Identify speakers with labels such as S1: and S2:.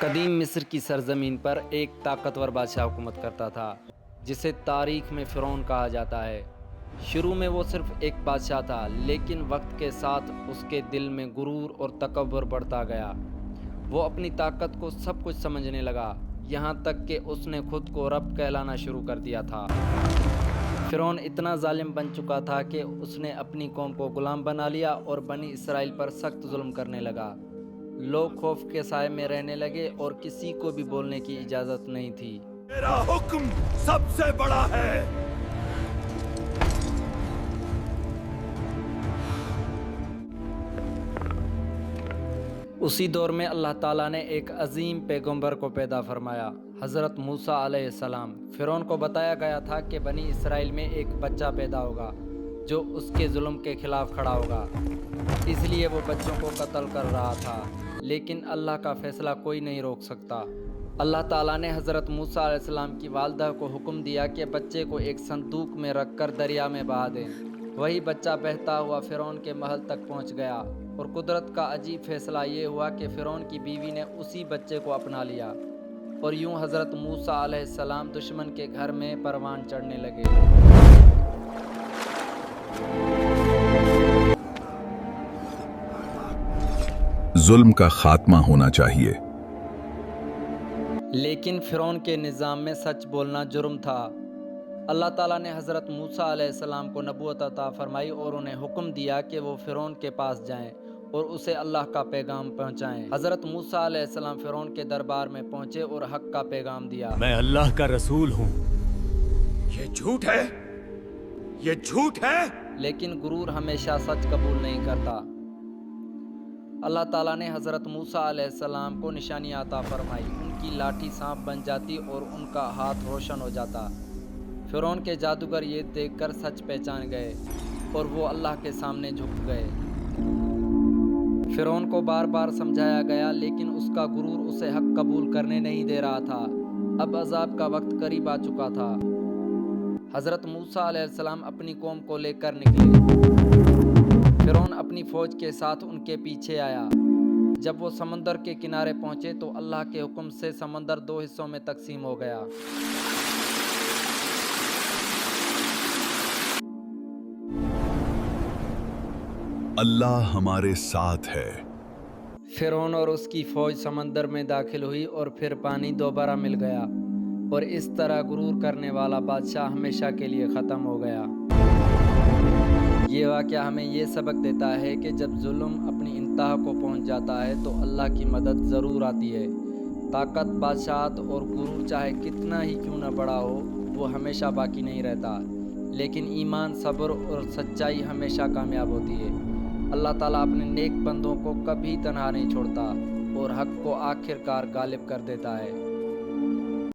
S1: قدیم مصر کی سرزمین پر ایک طاقتور بادشاہ حکومت کرتا تھا جسے تاریخ میں فرعون کہا جاتا ہے۔ شروع میں وہ صرف ایک بادشاہ تھا، لیکن وقت کے ساتھ اس کے دل میں غرور اور تکبر بڑھتا گیا۔ وہ اپنی طاقت کو سب کچھ سمجھنے لگا، یہاں تک کہ اس نے خود کو رب کہلانا شروع کر دیا تھا۔ فرعون اتنا ظالم بن چکا تھا کہ اس نے اپنی قوم کو غلام بنا لیا اور بنی اسرائیل پر سخت ظلم کرنے لگا۔ لوگ خوف کے سائے میں رہنے لگے اور کسی کو بھی بولنے کی اجازت نہیں تھی۔
S2: میرا حکم سب سے بڑا ہے۔
S1: اسی دور میں اللہ تعالیٰ نے ایک عظیم پیغمبر کو پیدا فرمایا، حضرت موسیٰ علیہ السلام۔ فرعون کو بتایا گیا تھا کہ بنی اسرائیل میں ایک بچہ پیدا ہوگا جو اس کے ظلم کے خلاف کھڑا ہوگا، اس لیے وہ بچوں کو قتل کر رہا تھا، لیکن اللہ کا فیصلہ کوئی نہیں روک سکتا۔ اللہ تعالیٰ نے حضرت موسیٰ علیہ السلام کی والدہ کو حکم دیا کہ بچے کو ایک صندوق میں رکھ کر دریا میں بہا دیں۔ وہی بچہ بہتا ہوا فرعون کے محل تک پہنچ گیا، اور قدرت کا عجیب فیصلہ یہ ہوا کہ فرعون کی بیوی نے اسی بچے کو اپنا لیا، اور یوں حضرت موسیٰ علیہ السلام دشمن کے گھر میں پروان چڑھنے لگے۔
S2: ظلم کا خاتمہ ہونا چاہیے،
S1: لیکن فرعون کے نظام میں سچ بولنا جرم تھا۔ اللہ تعالیٰ نے حضرت موسیٰ علیہ السلام کو نبوت عطا فرمائی اور انہیں حکم دیا کہ وہ فرعون کے پاس جائیں اور اسے اللہ کا پیغام پہنچائیں۔ حضرت موسیٰ علیہ السلام فرعون کے دربار میں پہنچے اور حق کا پیغام دیا۔
S3: میں اللہ کا رسول ہوں۔
S2: یہ جھوٹ ہے، یہ جھوٹ ہے۔
S1: لیکن غرور ہمیشہ سچ قبول نہیں کرتا۔ اللہ تعالیٰ نے حضرت موسیٰ علیہ السلام کو نشانی عطا فرمائی، ان کی لاٹھی سانپ بن جاتی اور ان کا ہاتھ روشن ہو جاتا۔ فرعون کے جادوگر یہ دیکھ کر سچ پہچان گئے اور وہ اللہ کے سامنے جھک گئے۔ فرعون کو بار بار سمجھایا گیا، لیکن اس کا غرور اسے حق قبول کرنے نہیں دے رہا تھا۔ اب عذاب کا وقت قریب آ چکا تھا۔ حضرت موسیٰ علیہ السلام اپنی قوم کو لے کر نکلے۔ فرعون اپنی فوج کے ساتھ ان کے پیچھے آیا۔ جب وہ سمندر کے کنارے پہنچے تو اللہ کے حکم سے سمندر 2 حصوں میں تقسیم ہو گیا۔
S2: اللہ ہمارے ساتھ ہے۔
S1: فرعون اور اس کی فوج سمندر میں داخل ہوئی اور پھر پانی دوبارہ مل گیا، اور اس طرح غرور کرنے والا بادشاہ ہمیشہ کے لیے ختم ہو گیا۔ یہ واقعہ ہمیں یہ سبق دیتا ہے کہ جب ظلم اپنی انتہا کو پہنچ جاتا ہے تو اللہ کی مدد ضرور آتی ہے۔ طاقت، بادشاہت اور غرور چاہے کتنا ہی کیوں نہ بڑا ہو، وہ ہمیشہ باقی نہیں رہتا، لیکن ایمان، صبر اور سچائی ہمیشہ کامیاب ہوتی ہے۔ اللہ تعالیٰ اپنے نیک بندوں کو کبھی تنہا نہیں چھوڑتا اور حق کو آخر کار غالب کر دیتا ہے۔